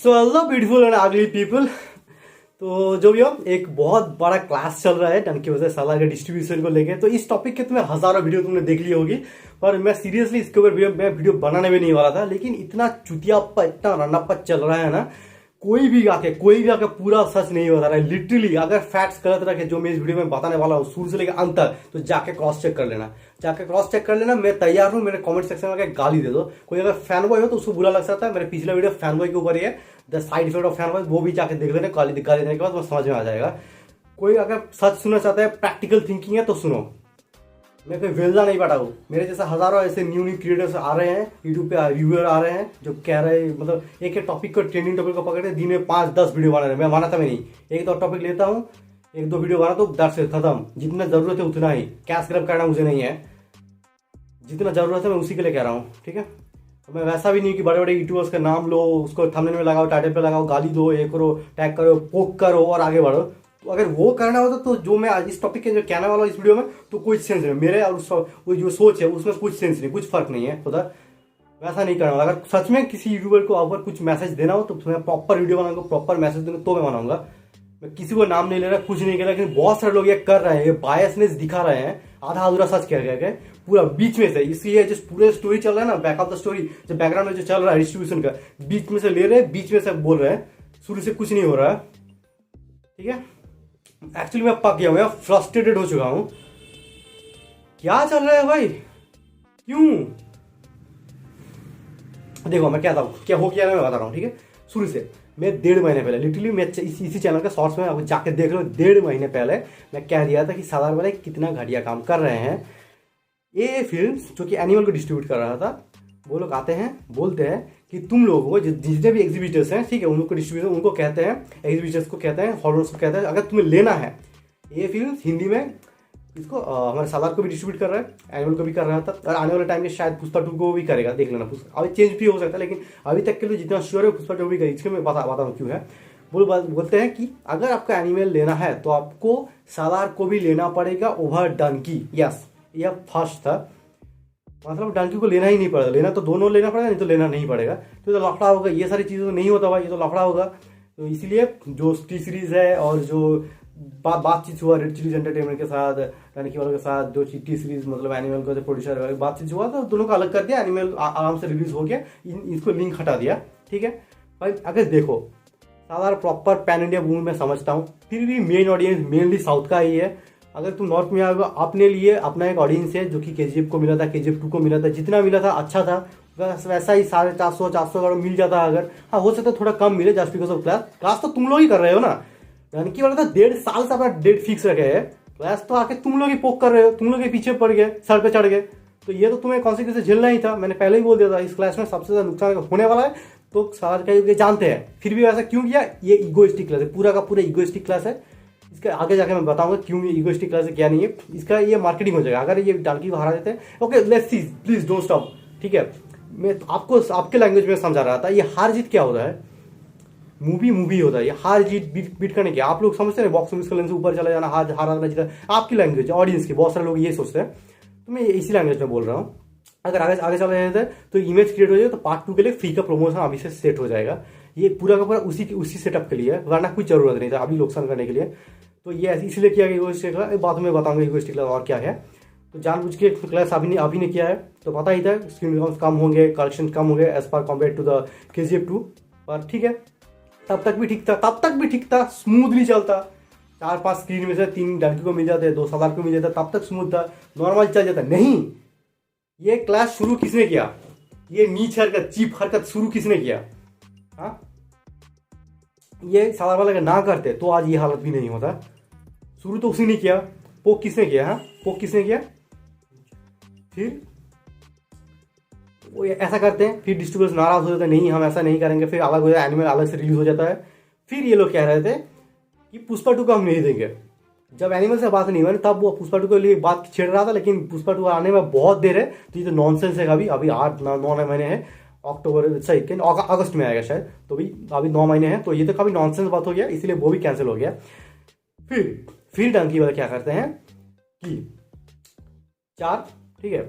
So hello beautiful and अगली people. तो जो भी हो, एक बहुत बड़ा क्लास चल रहा है डंकी वजह साला के डिस्ट्रीब्यूशन को लेके। तो इस टॉपिक के तुम्हें हजारों वीडियो तुमने देख ली होगी, पर मैं सीरियसली इसके ऊपर मैं वीडियो बनाने भी नहीं वाला था। लेकिन इतना चुतियाप्पा, इतना रन्नाप्पा चल रहा है ना, कोई भी आके पूरा सच नहीं बता रहा है। लिटरली अगर फैक्ट्स गलत रखे जो मैं इस वीडियो में बताने वाला हूँ शुरू से लेकर अंत तक, तो जाके क्रॉस चेक कर लेना। मैं तैयार हूँ, मेरे कमेंट सेक्शन में आके गाली दे दो। कोई अगर फैन बॉय हो तो उसको बुरा लग सकता है। मेरे पिछला वीडियो फैन बॉय के ऊपर ही है, the side effect of fan boy, वो भी जाके देख लेना। गाली देने के बाद वो समझ में आ जाएगा। कोई अगर सच सुनना चाहता है, प्रैक्टिकल थिंकिंग है तो सुनो। मैं कोई वेल्दा नहीं बैठा हूँ। मेरे जैसा हजारों ऐसे न्यू क्रिएटर्स आ रहे हैं, यूट्यूब पे रिव्यूअर आ रहे हैं जो कह रहे हैं, मतलब एक टॉपिक को, ट्रेंडिंग टॉपिक को पकड़े दिन में 5-10 वीडियो बना रहे हैं। मैं बनाता मैं नहीं, एक दो टॉपिक लेता हूँ, 1-2 वीडियो बना तो दर से खत्म। जितना जरूरत है उतना ही, कैश ग्रैब करना मुझे नहीं है। जितना जरूरत है मैं उसी के लिए कह रहा हूँ, ठीक है। तो मैं वैसा भी नहीं कि बड़े बड़े यूट्यूबर्स का नाम लो, उसको थंबनेल में लगाओ, टाइटल पे लगाओ, गाली दो, ये करो, टैग करो, पोक करो और आगे बढ़ो। तो अगर वो करना होता तो जो मैं आज इस टॉपिक के जो कहने वाला हूँ इस वीडियो में, तो कोई सेंस नहीं मेरे और वो जो सोच है उसमें कुछ सेंस नहीं, कुछ फर्क नहीं है। खुदा वैसा नहीं करना वाला। अगर सच में किसी यूट्यूबर को अगर कुछ मैसेज देना हो तो मैं प्रॉपर वीडियो बनाऊंगा, प्रॉपर मैसेज दूंगा तो मैं बनाऊंगा। मैं किसी को नाम नहीं ले रहा, कुछ नहीं कर रहा। लेकिन बहुत सारे लोग ये कर रहे हैं, ये बायसनेस दिखा रहे हैं, आधा अधूरा सच कह के पूरा बीच में से। इसलिए जो पूरे स्टोरी चल रहा है ना, बैक ऑफ द स्टोरी, जो बैकग्राउंड में जो चल रहा है डिस्ट्रीब्यूशन का, बीच में से ले रहे हैं, बीच में से बोल रहे हैं, शुरू से कुछ नहीं हो रहा है, ठीक है। एक्चुअली मैं पक गया हूं, फ्रस्ट्रेटेड हो चुका हूं। क्या चल रहा है भाई, क्यों? देखो मैं कहता हूं क्या हो गया, मैं बता रहा हूं, ठीक है। शुरू से मैं 1.5 महीने पहले, लिटरली मैं इसी चैनल के शॉर्ट्स में आप जाके देख लो, 1.5 महीने पहले मैं कह दिया था कि सादार वाले कितना घटिया काम कर रहे हैं। ये फिल्म्स जो कि एनिमल को डिस्ट्रीब्यूट कर रहा था, वो लोग आते हैं, बोलते हैं कि तुम लोगों को जितने भी एग्जीबिटर्स हैं, ठीक है, उनको डिस्ट्रीब्यूटर, उनको कहते हैं, एग्जीबिटर्स को कहते हैं, फॉलोअर्स को कहते हैं, अगर तुम्हें लेना है ये फिल्म हिंदी में, इसको हमारे सालार को भी डिस्ट्रीब्यूट कर रहा है, एनिमल को भी कर रहा था, और आने वाले टाइम में शायद पुष्पा 2 को भी करेगा, देख लेना। अभी चेंज भी हो सकता है, लेकिन अभी तक के लिए जितना श्योर है पुष्पा 2 भी करेगी। इसके मैं बताता हूँ क्यों है। बोलते हैं कि अगर आपका एनिमल लेना है तो आपको सालार को भी लेना पड़ेगा ओवर डंकी। यस, यह फर्स्ट था, मतलब डंकी को लेना ही नहीं पड़ेगा। लेना तो दोनों लेना पड़ेगा, नहीं तो लेना नहीं पड़ेगा। तो लफड़ा होगा, ये सारी चीज़ें तो नहीं होता भाई, ये तो लफड़ा होगा। तो इसलिए जो टी सीरीज है और जो बातचीत हुआ रेड चिलीज एंटरटेनमेंट के साथ, डंकी वालों के साथ, जो टी सीरीज मतलब एनिमल का जो प्रोड्यूसर बातचीत हुआ, तो दोनों को अलग कर दिया। एनिमल आराम से रिलीज हो गया, इसको लिंक हटा दिया, ठीक है भाई। अगर देखो सारा प्रॉपर पैन इंडिया मूवी में समझता हूँ, फिर भी मेन ऑडियंस मेनली साउथ का ही है। अगर तुम नॉर्थ में आओगे, अपने लिए अपना एक ऑडियंस है जो कि KGF को मिला था, KGF 2 को मिला था, जितना मिला था अच्छा था, बस वैसा ही 450-400 करोड़ मिल जाता अगर। हाँ, हो सकता है थोड़ा कम मिले जस्ट बिकॉज ऑफ क्लास तो तुम लोग ही कर रहे हो ना। डंकी वाला तो 1.5 साल से अपना डेट फिक्स रखे है, क्लास तो आके तुम लोग ही पोक कर रहे हो, तुम लोग के पीछे पड़ गए, सर पे चढ़ गए। तो ये तो तुम्हें कॉन्सिक्वेंस झेलना ही था। मैंने पहले ही बोल दिया था इस क्लास में सबसे ज्यादा नुकसान होने वाला है, तो सार का जानते हैं। फिर भी ऐसा क्यों किया? ये इगोइस्टिक क्लास है, पूरा का पूरा इगोइस्टिक क्लास है। इसका आगे जाके मैं बताऊंगा क्यों ये इगोइस्टिक क्लास है, क्या नहीं है। इसका ये मार्केटिंग हो जाएगा अगर ये डंकी को हरा देते हैं। Okay, let's see, please don't stop, ठीक है। मैं आपको आपके लैंग्वेज में समझा रहा था, ये हार जीत क्या होता है, मूवी होता है। ये हार जीत बीट करने की आप लोग समझते हैं, बॉक्स ऑफिस का लेंस से ऊपर चला जाना, हारा जीता, आपकी लैंग्वेज ऑडियंस की, बहुत सारे लोग ये सोचते हैं। तो मैं इसी लैंग्वेज में बोल रहा हूँ। अगर आगे चला जाता है तो इमेज क्रिएट हो जाए, तो पार्ट 2 के लिए फ्री का प्रमोशन अभी से सेट हो जाएगा। ये पूरा का पूरा उसी सेटअप के लिए है, वरना कुछ जरूरत नहीं था अभी नुकसान करने के लिए। तो ये इसलिए किया गया इगोइस्टिक क्लास, बाद में बताऊंगा इगोइस्टिक क्लास और क्या है। तो जानबूझ के क्लास अभी ने किया है, तो पता ही था स्क्रीन काउंट कम होंगे, कलेक्शन कम होंगे as per compare to the KGF 2, पर ठीक है, तब तक भी ठीक था, स्मूथली चलता। 4-5 स्क्रीन में से 3 डंकी को मिल जाते, 2 सालार को मिल जाता, तब तक स्मूथ था, नॉर्मल चल जाता। नहीं, ये क्लास शुरू किसने किया? ये नीच हरकत, चीप हरकत शुरू किसने किया? हाँ, ये सालार वाला अगर ना करते तो आज ये हालत भी नहीं होता। शुरू तो उसी ने किया। पोक किसने किया? हाँ, पोक किसने किया? फिर वो ऐसा करते हैं, फिर डिस्ट्रीब्यूटर्स नाराज हो जाते हैं, नहीं हम ऐसा नहीं करेंगे, फिर अलग हो जाता है, एनिमल अलग से रिलीज हो जाता है। फिर ये लोग कह रहे थे कि पुष्पा 2 को हम नहीं देंगे। जब एनिमल से बात नहीं हुई तब वो पुष्पा 2 के लिए बात छेड़ रहा था, लेकिन पुष्पा 2 आने में बहुत देर है, तो ये तो नॉनसेंस है। अभी 8-9 महीने हैं, अक्टूबर सही अगस्त में आएगा शायद, तो अभी 9 महीने हैं, तो ये तो काफी नॉनसेंस बात हो गया, इसलिए वो भी कैंसिल हो गया। फिर डंकी वाले क्या करते हैं कि 4, ठीक है,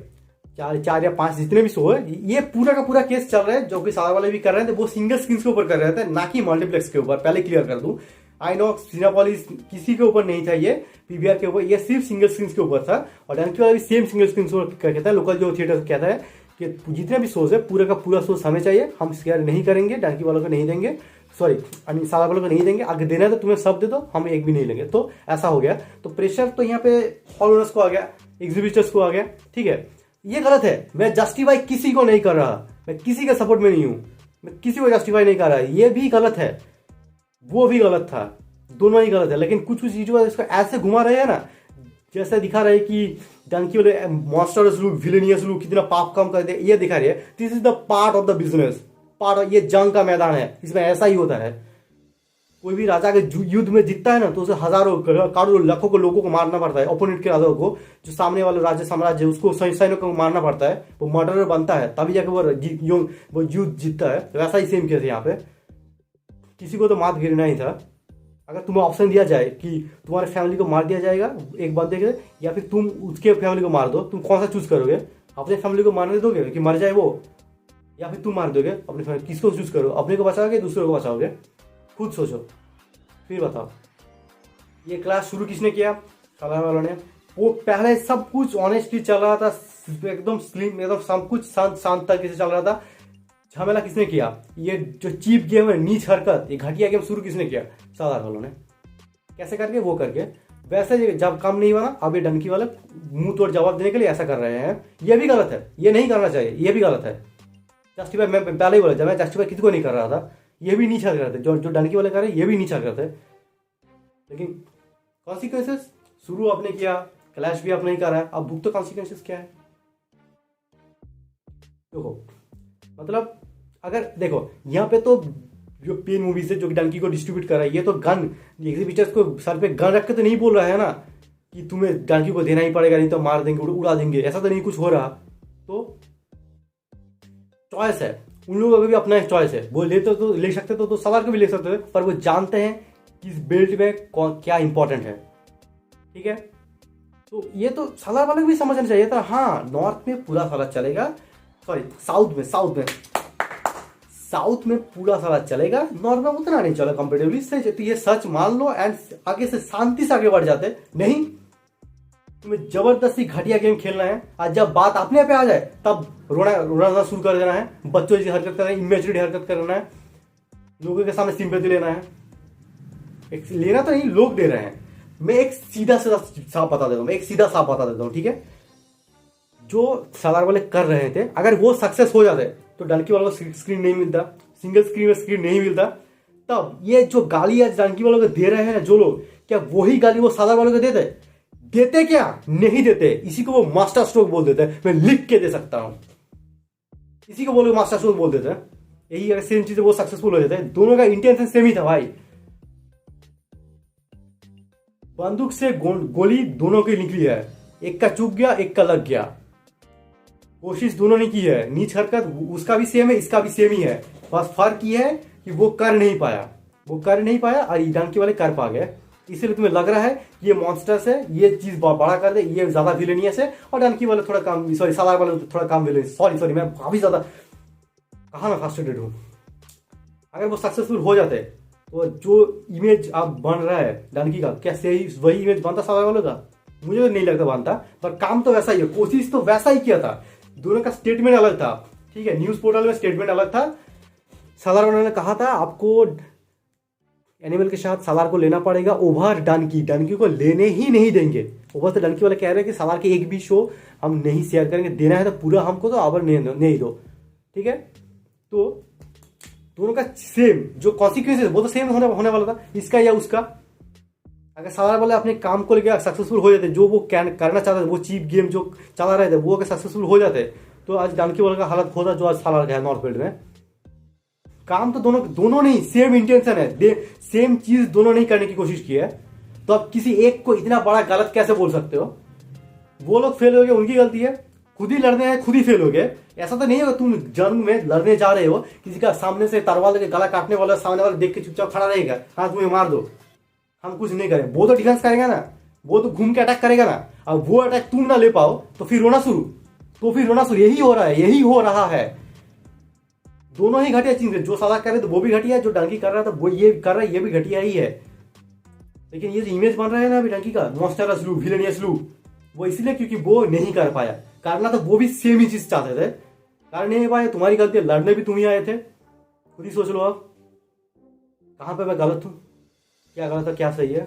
चार या पांच जितने भी शो है, ये पूरा का पूरा केस चल रहा है जो कि सारा वाले भी कर रहे थे, वो सिंगल स्क्रीन के ऊपर कर रहे थे, ना कि मल्टीप्लेक्स के ऊपर। पहले क्लियर कर दूं, आई नो सिनेपोलिस किसी के ऊपर नहीं था, ये पीवीआर के ऊपर, ये सिर्फ सिंगल स्क्रीन के ऊपर था। और डंकी वाला भी सेम सिंगल स्क्रीन कहता है, लोकल जो थिएटर कहता है कि जितने भी शोज है पूरा का पूरा शोज हमें चाहिए, हम शेयर नहीं करेंगे, डंकी वालों को नहीं देंगे, सॉरी आई मीन सारा वालों को नहीं देंगे, आगे देना है तो तुम्हें सब दे दो, हम एक भी नहीं लेंगे। तो ऐसा हो गया। तो प्रेशर तो यहाँ पे हॉल ओनर्स को आ गया, एग्जीबिटर्स को आ गया, ठीक है। ये गलत है, मैं जस्टिफाई किसी को नहीं कर रहा, मैं किसी के सपोर्ट में नहीं हूं, मैं किसी को जस्टिफाई नहीं कर रहा। ये भी गलत है, वो भी गलत था, दोनों ही गलत है। लेकिन कुछ कुछ चीजों इसको ऐसे घुमा रहे हैं ना, जैसे दिखा रहे कि डंकी वाले मॉन्स्टरस लुक, विलेनियस लुक, कितना पाप कम कर दे, ये दिखा रही है। This is the part of the business, part of, ये जंग का मैदान है, इसमें ऐसा ही होता है। कोई भी राजा के युद्ध में जीतता है ना, तो उसे हजारों करोड़ों लाखों को लोगों को मारना पड़ता है, ओपोनेंट के राजाओं को, जो सामने वाले राज्य साम्राज्य उसको सैनिकों को मारना पड़ता है, वो मर्डरर बनता है, तभी जाके वो युद्ध जीतता है। वैसा ही सेम केस है यहाँ पे, किसी को तो मात गिरना ही था। अगर तुम्हें ऑप्शन दिया जाए कि तुम्हारे फैमिली को मार दिया जाएगा एक बंदे के, या फिर तुम उसके फैमिली को मार दो, तुम कौन सा चूज करोगे? अपने फैमिली को मारने दोगे कि मर जाए वो, या फिर तुम मार दोगे अपने फैमिली? किसको चूज करो, अपने को बचाओगे दूसरे को बचाओगे? खुद सोचो, फिर बताओ। ये क्लास शुरू किसने किया? सालार वालों ने। वो पहले सब कुछ ऑनेस्टली चल रहा था, एकदम स्लिम, एकदम सब कुछ शांत तरीके से चल रहा था। झमेला किसने किया? ये जो चीप गेम है, नीच हरकत, ये घटिया गेम शुरू किसने किया? सालार वालों ने। कैसे करके? वो करके। वैसे जब काम नहीं बना, अब ये डंकी वाले मुंह तोड़ जवाब देने के लिए ऐसा कर रहे हैं। ये भी गलत है, ये नहीं करना चाहिए, ये भी गलत है। जस्टिफाई मैं पहले ही बोला, जब मैं जस्टिफाई किसी को नहीं कर रहा था, ये भी नीच हरकत है, जो डंकी वाले कर रहे हैं ये भी नीच हरकत है। लेकिन कॉन्सिक्वेंसेस शुरू आपने किया, क्लैश भी आप नहीं कर रहा है, अब भुगतो कॉन्सिक्वेंसेस क्या है? देखो, मतलब अगर देखो यहाँ पे तो जो पेन मूवीज है, जो डंकी को डिस्ट्रीब्यूट कर रहा है, ये तो गन एग्जीबिटर्स को सर पे गन रख के तो नहीं बोल रहा है ना कि तुम्हें डंकी को देना ही पड़ेगा, नहीं तो मार देंगे, उड़ा देंगे, ऐसा तो नहीं कुछ हो रहा। तो चॉइस है, उन लोगों का भी अपना एक चॉइस है, वो लेते तो ले सकते तो सवार को भी ले सकते थे, पर वो जानते हैं कि इस बेल्ट में क्या इंपॉर्टेंट है, ठीक है। तो ये तो सलार वाले को भी समझना चाहिए था। हाँ, नॉर्थ में पूरा सलाद चलेगा, सॉरी साउथ में पूरा सलाद चलेगा, नॉर्थ में उतना नहीं चलेगा कंपेरेटिवली से। तो ये सच मान लो एंड आगे से शांति से आगे बढ़ जाते। नहीं, तुम्हें जबरदस्ती घटिया गेम खेलना है, आज जब बात अपने पे आ जाए तब रोना शुरू कर देना है, बच्चों जैसी हरकत करना है, इमेचुरिटी हरकत करना है, लोगों के सामने सिंपैथी लेना है। लेना तो नहीं, लोग दे रहे हैं। मैं एक सीधा साफ बता देता हूँ, ठीक है। जो सलार वाले कर रहे थे, अगर वो सक्सेस हो जाते तो डंकी वालों को स्क्रीन नहीं मिलता, सिंगल स्क्रीन में स्क्रीन नहीं मिलता। तब ये जो गाली आज डंकी वालों को दे रहे हैं जो लोग, क्या वही गाली वो सलार वालों को देते क्या? नहीं देते। इसी को वो मास्टर स्ट्रोक बोल देते हैं, मैं लिख के दे सकता हूं, इसी को बोलो मास्टर स्ट्रोक बोल देते हैं। यही अगर सेम चीजें वो सक्सेसफुल हो जाते हैं, दोनों का इंटेंशन सेम ही था भाई। बंदूक से गोली दोनों की निकली है, एक का चूक गया, एक का लग गया, कोशिश दोनों ने की है। नीच हरकत उसका भी सेम है, इसका भी सेम ही है, बस फर्क ये है कि वो कर नहीं पाया और डंकी वाले कर पा गए। इसलिए तुम्हें लग रहा है ये मॉन्स्टर्स है, ये चीज बड़ा कर दे, ये ज्यादा विलेनियस है, और डंकी वाले थोड़ा कम, सॉरी सलार वाले थोड़ा कम विलेनियस। सॉरी मैं काफी ज्यादा कहा मैं फ्रस्ट्रेटेड हूं। अगर वो सक्सेसफुल हो जाते तो जो इमेज अब बन रहा है डंकी का, क्या सही वही इमेज बनता सलार वालों का? मुझे तो नहीं लगता बनता, पर काम तो वैसा ही है, कोशिश तो वैसा ही किया था। दोनों का स्टेटमेंट अलग था, ठीक है, न्यूज पोर्टल में स्टेटमेंट अलग था। सलार वालों ने कहा था आपको एनिमल के साथ सलार को लेना पड़ेगा ओवर डंकी को लेने ही नहीं देंगे। ओवर तो डंकी वाले कह रहे हैं कि सलार के एक भी शो हम नहीं शेयर करेंगे, देना है तो पूरा हमको तो ओवर नहीं दो, ठीक है। तो दोनों का सेम जो कॉन्सिक्वेंसेस वो तो सेम होने वाला था, इसका या उसका। अगर सलार वाले अपने काम को लेकर सक्सेसफुल हो जाते, जो वो करना चाहते थे, वो चीप गेम जो चला रहे थे, वो अगर सक्सेसफुल हो जाते तो आज डंकी वाले का हालत होता जो आज सलार का है नॉर्थ बेल्ट में। काम तो दोनों नहीं, सेम इंटेंशन है, सेम चीज दोनों नहीं करने की कोशिश की है। तो अब किसी एक को इतना बड़ा गलत कैसे बोल सकते हो? वो लोग फेल हो गए, उनकी गलती है, खुद ही लड़ने हैं, खुद ही फेल हो गए। ऐसा तो नहीं होगा तुम जन्म में लड़ने जा रहे हो, किसी का सामने से तलवार लेके गला काटने वाला सामने वाला देख के चुपचाप खड़ा रहेगा, हाँ तुम्हें मार दो, हम कुछ नहीं करें। वो तो डिफेंस करेगा ना, वो तो घूम के अटैक करेगा ना। अब वो अटैक तुम ना ले पाओ तो फिर रोना शुरू, तो फिर रोना शुरू, यही हो रहा है, यही हो रहा है। दोनों ही घटिया चीज है, जो साला कर रहे तो वो भी घटिया है, जो डंकी कर रहा था वो ये कर रहा है, ये भी घटिया ही है। लेकिन ये जो इमेज बन रहा है ना अभी डंकी का, मॉन्स्टरस लू, विलेनियस लू, वो इसलिए क्योंकि वो नहीं कर पाया। करना तो वो भी सेम ही चीज चाहते थे, कर नहीं पाए। तुम्हारी गलती है, लड़ने भी तुम ही आए थे। खुद ही सोच लो अब कहां पे मैं गलत हूं, क्या गलत है क्या सही है।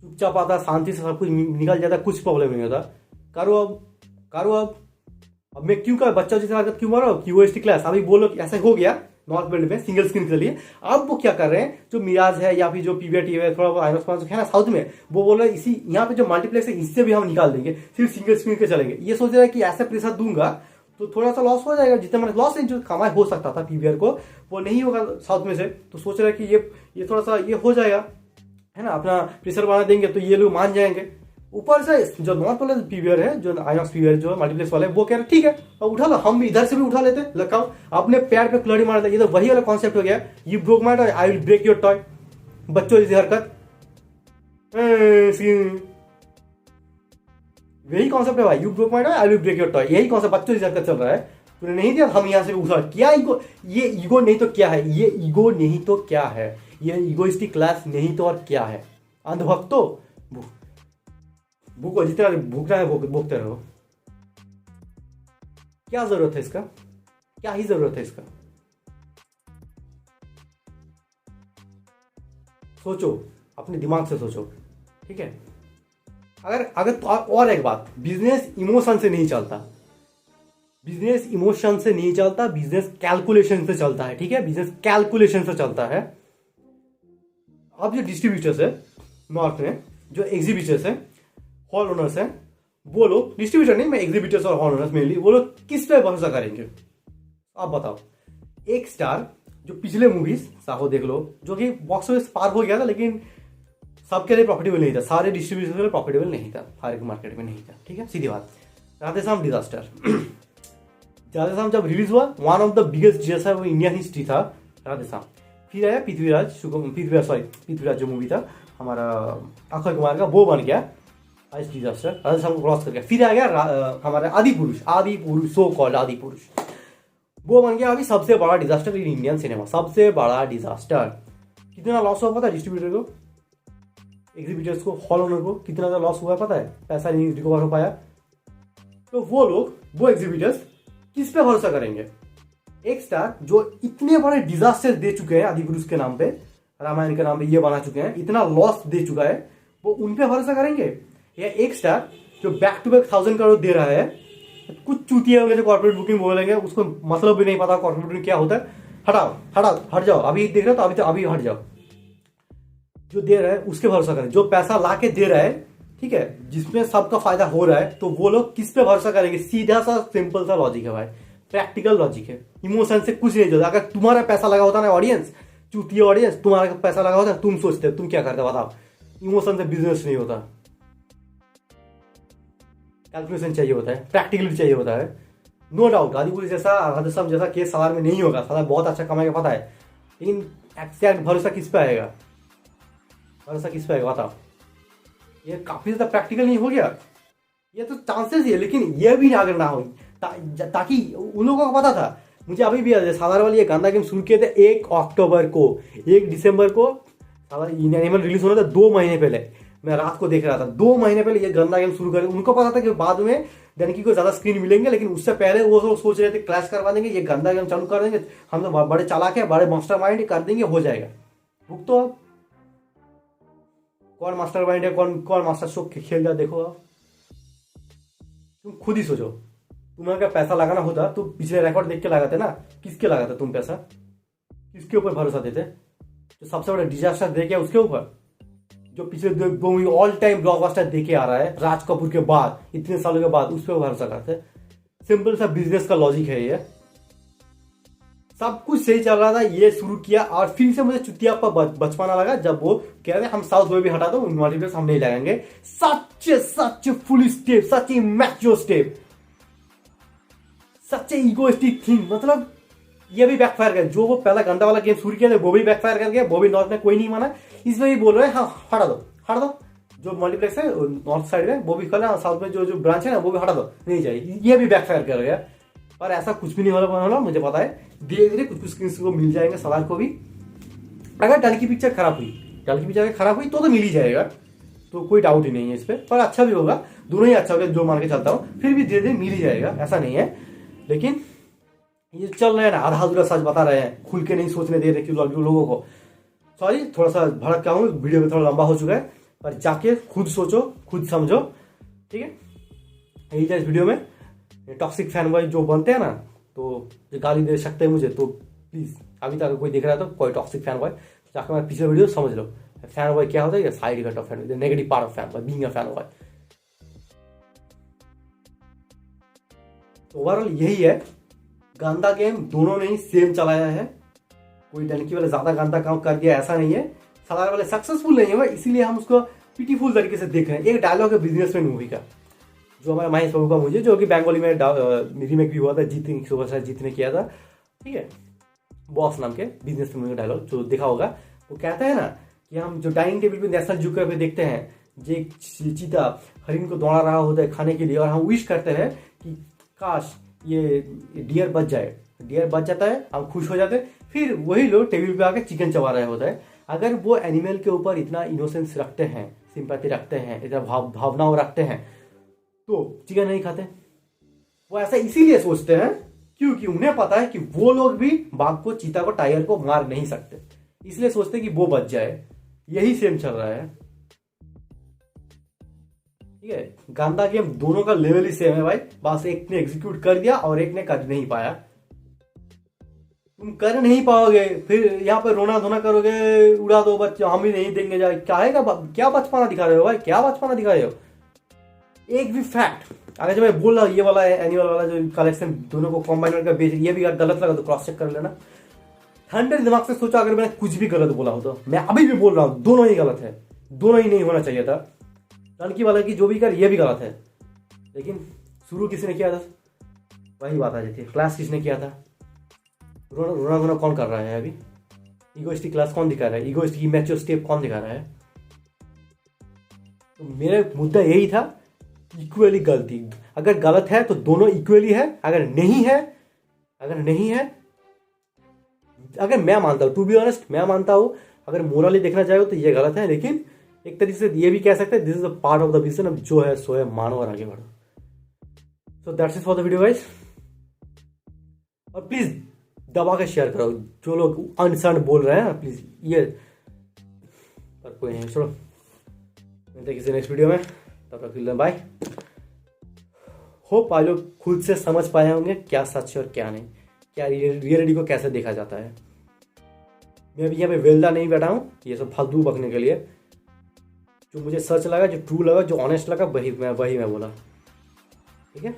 चुपचाप आता, शांति से सब कुछ निकल जाता, कुछ प्रॉब्लम नहीं होता। करो अब, करो अब मैं क्यों कर बच्चा जैसे हरकत क्यों मारो कि वो क्लास अभी बोलो कि ऐसा हो गया नॉर्थ बेल्ट में सिंगल स्क्रीन के लिए। अब वो क्या कर रहे हैं, जो मिराज है या फिर जो पीवीआर टीवी है, थोड़ा आइनॉक्स है ना साउथ में, वो बोल रहे हैं इसी यहाँ पे जो मल्टीप्लेक्स है इससे भी हम निकाल देंगे, सिर्फ सिंगल स्क्रीन के चलेंगे। ये सोच रहा है कि ऐसा प्रेशर दूंगा तो थोड़ा सा लॉस हो जाएगा, जितना मतलब लॉस जो कमाई हो सकता था पीवीआर को वो नहीं होगा साउथ में से। तो सोच रहा है कि ये थोड़ा सा ये हो जाएगा है ना, अपना प्रेशर बढ़ा देंगे तो ये लोग मान जाएंगे। ऊपर से जो नॉर्थ वाले पीवीआर है, जो आइनॉक्स पीवीआर जो मल्टीप्लेक्स वाले, वो कह रहे ठीक है अब उठा लो, हम भी इधर से भी उठा लेते, लगाओ अपने पैर पे कुल्हाड़ी मार दे। ये तो वही वाला कॉन्सेप्ट हो गया, you broke my toy I will break your toy. बच्चों जैसी हरकत, यही कॉन्सेप्ट है भाई, you broke my toy I will break your toy, यही कॉन्सेप्ट बच्चों जैसी हरकत चल रहा है। तूने नहीं दिया, हम यहां से उठा। क्या ईगो, ये ईगो नहीं तो क्या है, ये ईगो नहीं तो क्या है, ये ईगोइस्टिक क्लास नहीं तो और क्या है। अंधभक्तो भूखो, जितना भूखना है भूखते रहो। क्या जरूरत है इसका, क्या ही जरूरत है इसका। सोचो, अपने दिमाग से सोचो, ठीक है। अगर तो और एक बात, बिजनेस इमोशन से नहीं चलता, बिजनेस इमोशन से नहीं चलता, बिजनेस कैलकुलेशन से चलता है, ठीक है। बिजनेस कैलकुलेशन से चलता है। अब जो डिस्ट्रीब्यूटर्स है नॉर्थ में, जो एग्जीबिटर्स है, हॉल ओनर्स हैं, वो लोग, डिस्ट्रीब्यूटर नहीं, मैं एग्जीबिटर्स और हॉल ओनर्स मेनली, वो लोग किस पे भरोसा करेंगे आप बताओ। एक स्टार जो पिछले मूवीज साहो देख लो, जो कि बॉक्स ऑफिस पार हो गया था, लेकिन सबके लिए प्रॉफिटेबल नहीं था, सारे डिस्ट्रीब्यूटर के लिए प्रॉफिटेबल नहीं था, हर एक मार्केट में नहीं था, ठीक है, सीधी बात। राधेश्याम डिजास्टर राधेश्याम जब रिलीज हुआ, one of the biggest disaster वो इंडियन हिस्ट्री था राधेश्याम। फिर आया पृथ्वीराज जो मूवी था हमारा अक्षय कुमार का, वो बन गया डिजास्टर, राधेश्याम को क्रॉस कर गया। फिर आ गया हमारा आदि पुरुष सो कॉल्ड आदि पुरुष, वो बन गया अभी सबसे बड़ा डिजास्टर इन इंडियन सिनेमा, सबसे बड़ा डिजास्टर। कितना लॉस हुआ पता है डिस्ट्रीब्यूटर को, एग्जीबिटर्स को, हॉल ओनर को, कितना लॉस हुआ पता है, पैसा नहीं रिकवर हो पाया। तो वो लोग, वो एग्जीबिटर्स किस पे भरोसा करेंगे। एक स्टार जो इतने बड़े डिजास्टर दे चुके हैं आदि पुरुष के नाम पे, रामायण के नाम पे ये बना चुके हैं, इतना लॉस दे चुका है, वो उन पे भरोसा करेंगे। या एक स्टार जो बैक टू बैक 1000 करोड़ दे रहा है, कुछ चूतिया होंगे जो कॉर्पोरेट बुकिंग बोलेंगे, उसको मतलब भी नहीं पता कॉर्पोरेट बुकिंग क्या होता है, हट जाओ, अभी देख रहे हो तो अभी हट जाओ। जो दे रहा है उसके भरोसा करें, जो पैसा ला के दे रहा है, ठीक है, जिसमें सबका फायदा हो रहा है, तो वो लोग किस पे भरोसा करेंगे। सीधा सा सिंपल सा लॉजिक है भाई, प्रैक्टिकल लॉजिक है, इमोशन से कुछ नहीं जुड़ा। अगर तुम्हारा पैसा लगा होता ना ऑडियंस, चूतिया ऑडियंस, तुम्हारा पैसा लगा होता, तुम सोचते, तुम क्या करते बताओ। इमोशन से बिजनेस नहीं होता, कैलकुलेशन चाहिए होता है, प्रैक्टिकलिटी चाहिए होता है। नो डाउट आदि पुरुष जैसा, राधेश्याम जैसा केस सवार में नहीं होगा, सवार बहुत अच्छा कमाएगा पता है, लेकिन एक्सैक्ट भरोसा किस पे आएगा, भरोसा किस पे आएगा बताओ। ये काफी ज्यादा प्रैक्टिकल नहीं हो गया, ये तो चांसेस ही है, लेकिन ये भी अगर ना हो ताकि उन लोगों को पता था। मुझे अभी भी याद है, साधारण वाली ये गंदा गेम शुरू किए थे 1 अक्टूबर को, 1 दिसंबर को एनिमल रिलीज होना था, 2 महीने पहले मैं रात को देख रहा था, 2 महीने पहले ये गंदा गेम शुरू करे। उनको पता था कि बाद में डनकी को ज्यादा स्क्रीन मिलेंगे, लेकिन उससे पहले वो लोग सोच रहे थे क्लैश करवा देंगे, ये गंदा गेम चालू कर देंगे, हम तो बड़े चालाक है, बड़े मास्टर माइंड कर देंगे, हो जाएगा। भुग तो अब कौन मास्टर माइंड है, कौन मास्टर स्ट्रोक खेल रहा देखो आप, तुम खुद ही सोचो। तुम्हें अगर पैसा लगाना होता तो पिछले रिकॉर्ड देख के लगाते ना, किसके लगाते तुम पैसा, किसके ऊपर भरोसा देते। जो सबसे बड़ा डिजास्टर देखे उसके ऊपर, जो पिछले 2 मूवी ऑल टाइम ब्लॉकबस्टर देके आ रहा है राज कपूर के बाद, इतने सालों के बाद, उस पर भरोसा करते। सिंपल सा बिजनेस का लॉजिक है ये। सब कुछ सही चल रहा था, ये शुरू किया और फिर से मुझे चुतिया पर बचपना लगा जब वो कह रहे हम साउथ में भी हटा दो, मल्टीप्लेक्स हम नहीं लगाएंगे। सच फुल स्टेप, सच मैच्योर स्टेप, सच इगोइस्टिक थिंग। मतलब ये भी बैकफायर कर, जो वो पहला गंदा वाला गेम शुरू किया था वो भी बैकफायर कर गया, वो भी नॉर्थ में कोई नहीं माना, इसमें भी बोल रहे हैं हाँ हटा दो, जो मल्टीप्लेक्स है नॉर्थ साइड में वो भी खोला, साउथ में जो ब्रांच है ना वो भी हटा दो, नहीं चाहिए, ये भी बैकफायर कर गया। पर ऐसा कुछ भी नहीं वाला मुझे पता है, धीरे धीरे कुछ कुछ स्क्रीन को मिल जाएंगे सलार को भी। अगर डल की पिक्चर खराब हुई तो मिल ही जाएगा, तो कोई डाउट ही नहीं है इस पर अच्छा भी होगा, दोनों ही अच्छा होगा जो मान के चलता हूँ, फिर भी धीरे धीरे मिल ही जाएगा, ऐसा नहीं है। लेकिन ये चल रहे हैं ना, आधा अधूरा सच बता रहे हैं, खुल के नहीं सोचने दे रहे कि लोगों को। सॉरी थोड़ा सा भड़क का हूँ, वीडियो में थोड़ा लंबा हो चुका है, पर जाके खुद सोचो, खुद समझो, ठीक है। यही था इस वीडियो में। टॉक्सिक फैन बॉय जो बनते हैं ना, तो जो गाली दे सकते हैं मुझे, तो प्लीज अभी तक कोई देख रहा है तो कोई टॉक्सिक फैन बॉय जाकर मैं पिछले वीडियो समझ लो, फैन बॉय क्या होता है, side effect of fan, negative part of fan boy, being a fan boy. Overall यही है, गंदा गेम दोनों ने ही सेम चलाया है, कोई डनकी वाले ज्यादा गंदा काम कर दिया ऐसा नहीं है, सलार वाले सक्सेसफुल नहीं हुआ, इसीलिए हम उसको पिटीफुल तरीके से देख रहे हैं। एक डायलॉग है बिजनेसमैन मूवी का, जो हमारे महेश बाबू का मुझे, जो कि बंगाली में रीमेक भी हुआ था, जीत ने किया था, ठीक है, बॉस नाम के बिजनेसमैन मूवी का डायलॉग जो देखा होगा। वो कहता है ना कि हम जो डाइनिंग टेबल पे नेशनल जू पे देखते हैं, जे चीता हरिन को दौड़ा रहा होता है खाने के लिए, और हम विश करते हैं कि काश ये डियर बच जाए, डियर बच जाता है, हम खुश हो जाते हैं, फिर वही लोग टेबल पे आकर चिकन चबा रहे होता है। अगर वो एनिमल के ऊपर इतना इनोसेंस रखते हैं, सिंपैथी रखते हैं, इतना भावनाओं रखते हैं, तो चिकन नहीं खाते। वो ऐसा इसीलिए सोचते हैं क्योंकि उन्हें पता है कि वो लोग भी बाघ को, चीता को, टाइगर को मार नहीं सकते, इसलिए सोचते हैं कि वो बच जाए। यही सेम चल रहा है, ठीक है। गांधा गेम दोनों का लेवल ही सेम है भाई, बस एक ने एग्जीक्यूट कर दिया और एक ने कर नहीं पाया। तुम कर नहीं पाओगे, फिर यहाँ पे रोना धोना करोगे, उड़ा दो बच्चे, हम ही नहीं देंगे जाए, क्या बचपना दिखा रहे हो भाई, क्या बचपना दिखा रहे हो। एक भी फैक्ट, अगर जो मैं बोल रहा हूँ ये वाला है एनिमल वाला जो कलेक्शन दोनों को कॉम्बाइन करके बेच, ये भी गलत लगा तो क्रॉस चेक कर लेना। ठंडे दिमाग से सोचा, अगर मैंने कुछ भी गलत बोला हो तो मैं अभी भी बोल रहा हूँ दोनों ही गलत है, दोनों ही नहीं होना चाहिए था। लड़की वाला की जो भी कर ये भी गलत है, लेकिन शुरू किसने किया था, वही बात आ जाती है। क्लास किसने किया था, रोना धोना कौन कर रहा है अभी, ईगोइस्टिक क्लास कौन दिखा रहा है, ईगोइस्टिक मैच्योर स्टेप कौन दिखा रहा है। तो मेरा मुद्दा यही था, इक्वली गलती, अगर गलत है तो दोनों इक्वली है, अगर नहीं है अगर मैं मानता हूं, टू बी ऑनेस्ट मैं मानता हूं, अगर मोरली देखना चाहे तो ये गलत है, लेकिन एक तरीके से ये भी कह सकते हैं this is a part of the business, अब जो है सो है, मानो और आगे बढ़ो। So that's it for the video guys, और प्लीज दबा के शेयर करो, जो लोग अनसन बोल रहे हैं प्लीज, ये पर कोई नहीं, छोड़ो, मिलते किसी नेक्स्ट वीडियो में, तब तक के लिए बाय। होप आप लोग खुद से समझ पाए होंगे क्या सच है और क्या नहीं, क्या रियलिटी को कैसे देखा जाता है। मैं अभी यहाँ पे वेल्दा नहीं बैठा हूँ ये सब फालतू बकने के लिए, जो मुझे सच लगा, जो ट्रू लगा, जो ऑनेस्ट लगा, वही मैं बोला, ठीक है।